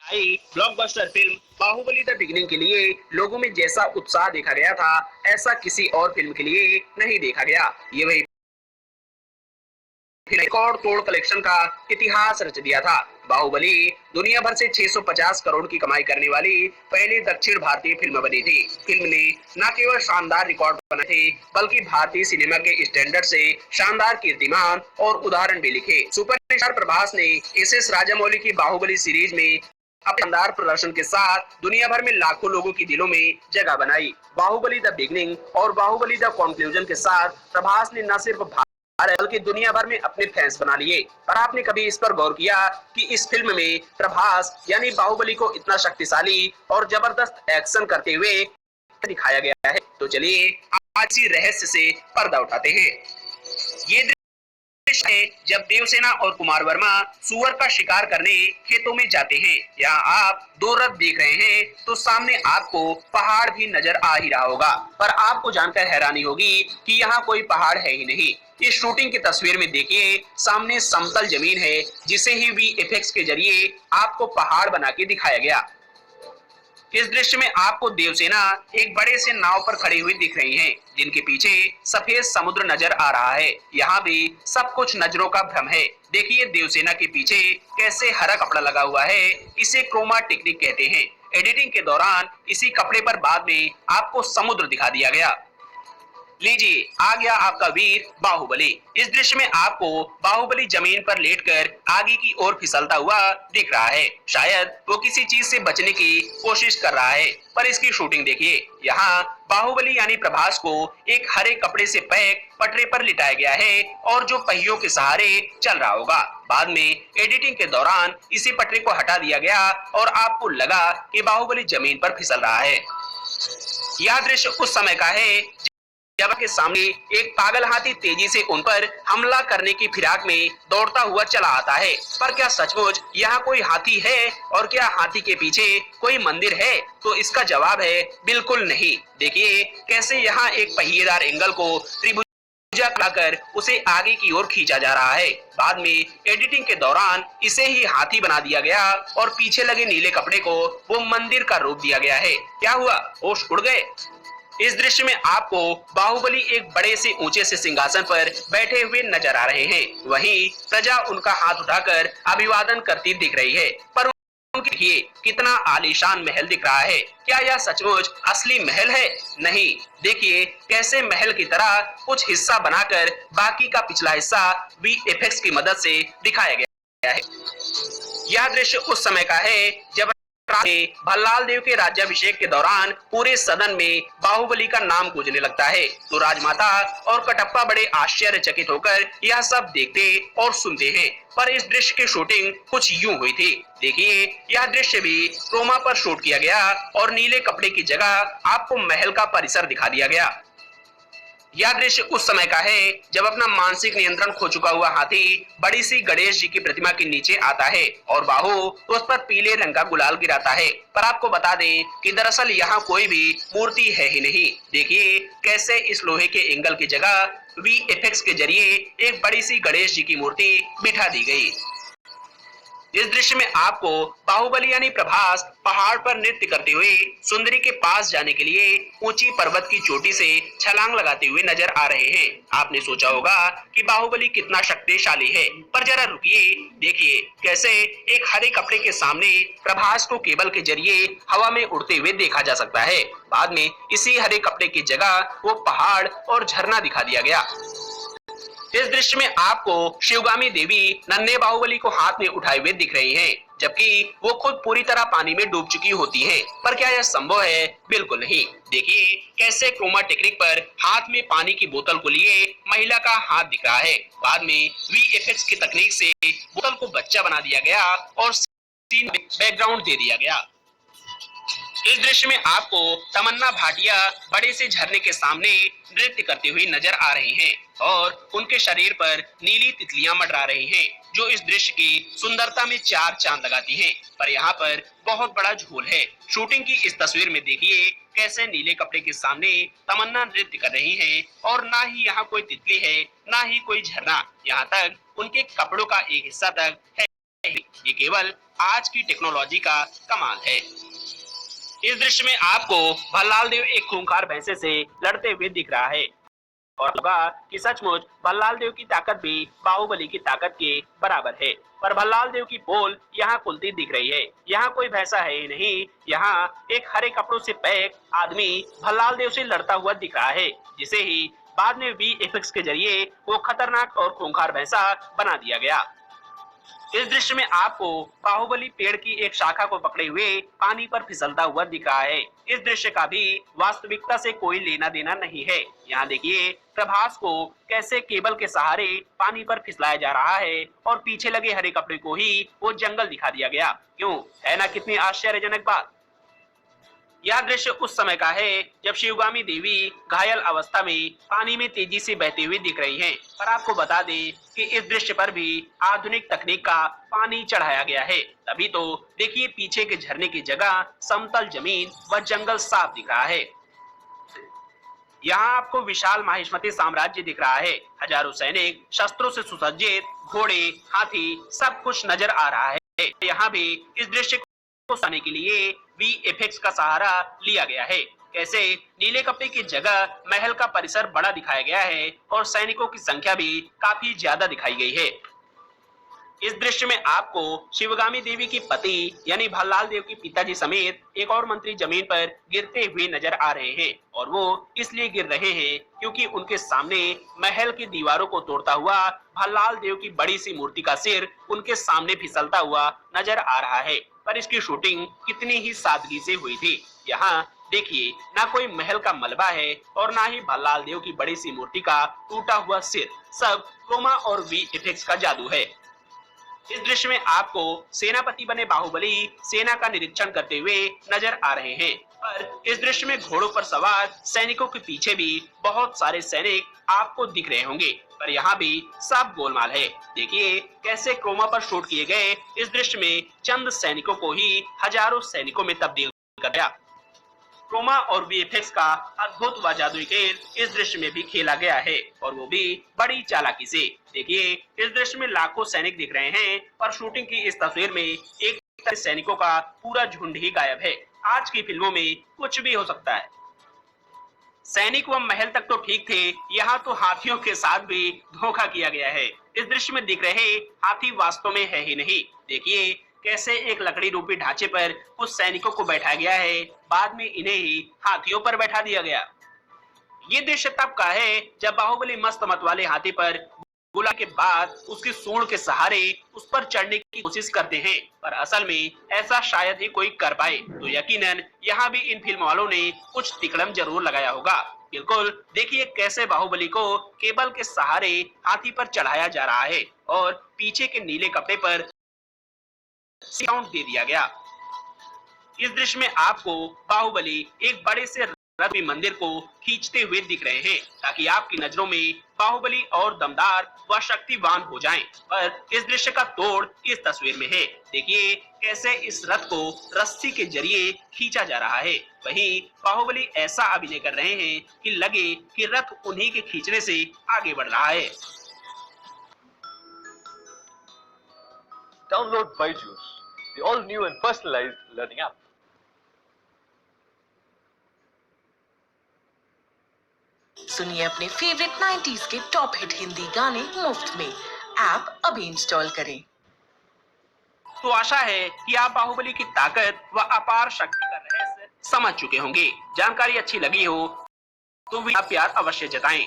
I blockbuster film Baahubali the beginning के लिए लोगों में जैसा उत्साह देखा गया था, ऐसा किसी और फिल्म के लिए नहीं देखा गया। ये वही रिकॉर्ड तोड़ कलेक्शन का इतिहास रच दिया था। बाहुबली दुनिया भर से 650 करोड़ की कमाई करने वाली पहली दक्षिण भारतीय फिल्म बनी थी। फिल्म ने न केवल शानदार रिकॉर्ड बनाए थे, बल्कि भारतीय सिनेमा के स्टैंडर्ड से शानदार कीर्तिमान और उदाहरण भी लिखे। सुपरस्टार प्रभास ने एस राजामौली की बाहुबली सीरीज में अपने शानदार प्रदर्शन के साथ दुनिया भर में लाखों लोगों की दिलों में जगह बनाई। बाहुबली द बिगिनिंग और बाहुबली द कंक्लूजन के साथ प्रभास ने न सिर्फ बल्कि दुनिया भर में अपने फैंस बना लिए। पर आपने कभी इस पर गौर किया कि इस फिल्म में प्रभास यानी बाहुबली को इतना शक्तिशाली और जबरदस्त एक्शन करते हुए दिखाया गया है? तो चलिए आज इसी रहस्य से पर्दा उठाते हैं। ये दृश्य है जब देवसेना और कुमार वर्मा सुअर का शिकार करने खेतों में जाते हैं। यहाँ आप दो रथ देख रहे हैं, तो सामने आपको पहाड़ भी नजर आ ही रहा होगा। पर आपको जानकर हैरानी होगी कि यहाँ कोई पहाड़ है ही नहीं। इस शूटिंग की तस्वीर में देखिए, सामने समतल जमीन है, जिसे ही वीएफएक्स के जरिए आपको पहाड़ बना के दिखाया गया। इस दृश्य में आपको देवसेना एक बड़े से नाव पर खड़ी हुई दिख रही है, जिनके पीछे सफेद समुद्र नजर आ रहा है। यहाँ भी सब कुछ नजरों का भ्रम है। देखिए देवसेना के पीछे कैसे हरा कपड़ा लगा हुआ है, इसे क्रोमा टेक्निक कहते हैं। एडिटिंग के दौरान इसी कपड़े पर बाद में आपको समुद्र दिखा दिया गया। लीजिए आ गया आपका वीर बाहुबली। इस दृश्य में आपको बाहुबली जमीन पर लेटकर आगे की ओर फिसलता हुआ दिख रहा है। शायद वो किसी चीज से बचने की कोशिश कर रहा है। पर इसकी शूटिंग देखिए, यहाँ बाहुबली यानी प्रभास को एक हरे कपड़े से पैक पटरे पर लिटाया गया है और जो पहियों के सहारे चल रहा होगा। बाद में एडिटिंग के दौरान इसी पटरे को हटा दिया गया और आपको लगा कि बाहुबली जमीन पर फिसल रहा है। यह दृश्य उस समय का है जब के सामने एक पागल हाथी तेजी से उन पर हमला करने की फिराक में दौड़ता हुआ चला आता है। पर क्या सचमुच यहाँ कोई हाथी है और क्या हाथी के पीछे कोई मंदिर है? तो इसका जवाब है बिल्कुल नहीं। देखिए कैसे यहाँ एक पहिएदार एंगल को त्रिभुजा कर उसे आगे की ओर खींचा जा रहा है। बाद में एडिटिंग के दौरान इसे ही हाथी बना दिया गया और पीछे लगे नीले कपड़े को वो मंदिर का रूप दिया गया है। क्या हुआ, होश उड़ गए? इस दृश्य में आपको बाहुबली एक बड़े से ऊंचे से सिंहासन पर बैठे हुए नजर आ रहे हैं। वहीं प्रजा उनका हाथ उठाकर अभिवादन करती दिख रही है। पर देखिए कितना आलीशान महल दिख रहा है। क्या यह सचमुच असली महल है? नहीं। देखिए कैसे महल की तरह कुछ हिस्सा बनाकर बाकी का पिछला हिस्सा वीएफएक्स की मदद से दिखाया गया है। यह दृश्य उस समय का है जब भल्लाल देव के राज्याभिषेक के दौरान पूरे सदन में बाहुबली का नाम गूंजने लगता है। तो राजमाता और कटप्पा बड़े आश्चर्यचकित होकर यह सब देखते और सुनते हैं। पर इस दृश्य की शूटिंग कुछ यूं हुई थी। देखिए यह दृश्य भी क्रोमा पर शूट किया गया और नीले कपड़े की जगह आपको महल का परिसर दिखा दिया गया। यह दृश्य उस समय का है जब अपना मानसिक नियंत्रण खो चुका हुआ हाथी बड़ी सी गणेश जी की प्रतिमा के नीचे आता है और बाहु उस पर पीले रंग का गुलाल गिराता है। पर आपको बता दें कि दरअसल यहाँ कोई भी मूर्ति है ही नहीं। देखिए कैसे इस लोहे के एंगल की जगह वीएफएक्स के जरिए एक बड़ी सी गणेश जी की मूर्ति बिठा दी गई। इस दृश्य में आपको बाहुबली यानी प्रभास पहाड़ पर नृत्य करते हुए सुंदरी के पास जाने के लिए ऊंची पर्वत की चोटी से छलांग लगाते हुए नजर आ रहे हैं। आपने सोचा होगा कि बाहुबली कितना शक्तिशाली है, पर जरा रुकिए, देखिए कैसे एक हरे कपड़े के सामने प्रभास को केबल के जरिए हवा में उड़ते हुए देखा जा सकता है। बाद में इसी हरे कपड़े की जगह वो पहाड़ और झरना दिखा दिया गया। इस दृश्य में आपको शिवगामी देवी नन्हे बाहुबली को हाथ में उठाए हुए दिख रही हैं, जबकि वो खुद पूरी तरह पानी में डूब चुकी होती हैं। पर क्या यह संभव है? बिल्कुल नहीं। देखिए कैसे क्रोमा टेक्निक पर हाथ में पानी की बोतल को लिए महिला का हाथ दिख रहा है। बाद में वीएफएक्स की तकनीक से बोतल को बच्चा बना दिया गया और सीन में बैकग्राउंड दे दिया गया। इस दृश्य में आपको तमन्ना भाटिया बड़े से झरने के सामने नृत्य करती हुई नजर आ रही हैं और उनके शरीर पर नीली तितलियां मंडरा रही हैं, जो इस दृश्य की सुंदरता में चार चांद लगाती हैं। पर यहाँ पर बहुत बड़ा झोल है। शूटिंग की इस तस्वीर में देखिए कैसे नीले कपड़े के सामने तमन्ना नृत्य कर रही हैं और ना ही यहाँ कोई तितली है, ना ही कोई झरना। यहाँ तक उनके कपड़ों का एक हिस्सा तक है ये केवल आज की टेक्नोलॉजी का कमाल है। इस दृश्य में आपको भल्लाल देव एक खूंखार भैंसे से लड़ते हुए दिख रहा है और लगा कि सचमुच भल्लाल देव की ताकत भी बाहुबली की ताकत के बराबर है। पर भल्लाल देव की पोल यहाँ खुलती दिख रही है। यहाँ कोई भैंसा है ही नहीं, यहाँ एक हरे कपड़ों से पैक आदमी भल्लाल देव से लड़ता हुआ दिख रहा है, जिसे ही बाद में वीएफएक्स के जरिए वो खतरनाक और खूंखार भैंसा बना दिया गया। इस दृश्य में आपको बाहुबली पेड़ की एक शाखा को पकड़े हुए पानी पर फिसलता हुआ दिख रहा है। इस दृश्य का भी वास्तविकता से कोई लेना देना नहीं है। यहाँ देखिए प्रभास को कैसे केबल के सहारे पानी पर फिसलाया जा रहा है और पीछे लगे हरे कपड़े को ही वो जंगल दिखा दिया गया। क्यों, है ना कितनी आश्चर्यजनक बात। यह दृश्य उस समय का है जब शिवगामी देवी घायल अवस्था में पानी में तेजी से बहती हुई दिख रही हैं। पर आपको बता दें कि इस दृश्य पर भी आधुनिक तकनीक का पानी चढ़ाया गया है, तभी तो देखिए पीछे के झरने की जगह समतल जमीन व जंगल साफ दिख रहा है। यहाँ आपको विशाल माहिष्मती साम्राज्य दिख रहा है। हजारों सैनिक शस्त्रों से सुसज्जित, घोड़े, हाथी, सब कुछ नजर आ रहा है। यहाँ भी इस दृश्य को दर्शाने के लिए वीएफएक्स का सहारा लिया गया है। कैसे नीले कपड़े की जगह महल का परिसर बड़ा दिखाया गया है और सैनिकों की संख्या भी काफी ज्यादा दिखाई गई है। इस दृश्य में आपको शिवगामी देवी की पति यानी भल्लाल देव के पिताजी समेत एक और मंत्री जमीन पर गिरते हुए नजर आ रहे हैं और वो इसलिए गिर रहे हैं क्योंकि उनके सामने महल की दीवारों को तोड़ता हुआ भल्लाल देव की बड़ी सी मूर्ति का सिर उनके सामने फिसलता हुआ नजर आ रहा है। पर इसकी शूटिंग कितनी ही सादगी से हुई थी। यहाँ देखिए ना कोई महल का मलबा है और ना ही भल्लाल देव की बड़ी सी मूर्ति का टूटा हुआ सिर, सब क्रोमा और वीएफएक्स का जादू है। इस दृश्य में आपको सेनापति बने बाहुबली सेना का निरीक्षण करते हुए नजर आ रहे हैं। पर इस दृश्य में घोड़ों पर सवार सैनिकों के पीछे भी बहुत सारे सैनिक आपको दिख रहे होंगे, पर यहाँ भी सब गोलमाल है। देखिए कैसे क्रोमा पर शूट किए गए इस दृश्य में चंद सैनिकों को ही हजारों सैनिकों में तब्दील कर दिया। क्रोमा और वीएफएक्स का अद्भुत व जादुई खेल इस दृश्य में भी खेला गया है और वो भी बड़ी चालाकी से। देखिए इस दृश्य में लाखों सैनिक दिख रहे हैं पर शूटिंग की इस तस्वीर में एक सैनिकों का पूरा झुंड ही गायब है। आज की फिल्मों में कुछ भी हो सकता है। सैनिक व महल तक तो ठीक थे, यहाँ तो हाथियों के साथ भी धोखा किया गया है। इस दृश्य में दिख रहे हाथी वास्तव में है ही नहीं। देखिए कैसे एक लकड़ी रूपी ढांचे पर कुछ सैनिकों को बैठाया गया है, बाद में इन्हें ही हाथियों पर बैठा दिया गया। ये दृश्य तब का है जब बाहुबली मस्त मत वाले हाथी पर गोला के बाद उसकी सूंड के सहारे उस पर चढ़ने की कोशिश करते हैं, पर असल में ऐसा शायद ही कोई कर पाए। तो यकीनन यहाँ भी इन फिल्म वालों ने कुछ तिकड़म जरूर लगाया होगा। बिल्कुल देखिए कैसे बाहुबली को केबल के सहारे हाथी पर चढ़ाया जा रहा है और पीछे के नीले कपड़े पर साउंड दे दिया गया। इस दृश्य में आपको बाहुबली एक बड़े से रवि मंदिर को खींचते हुए दिख रहे हैं ताकि आपकी नजरों में बाहुबली और दमदार व शक्तिवान हो जाएं। पर इस दृश्य का तोड़ इस तस्वीर में है। देखिए कैसे इस रथ को रस्सी के जरिए खींचा जा रहा है। वहीं बाहुबली ऐसा अभिनय कर रहे हैं कि लगे कि रथ उन्हीं के खींचने से आगे बढ़ रहा है। Download Byju's, the all-new and personalized learning app. सुनिए अपने फेवरेट 90s के टॉप हिट हिंदी गाने मुफ्त में। ऐप अभी इंस्टॉल करें। तो आशा है कि आप बाहुबली की ताकत व अपार शक्ति का रहस्य समझ चुके होंगे। जानकारी अच्छी लगी हो तो भी आप प्यार अवश्य जताएं।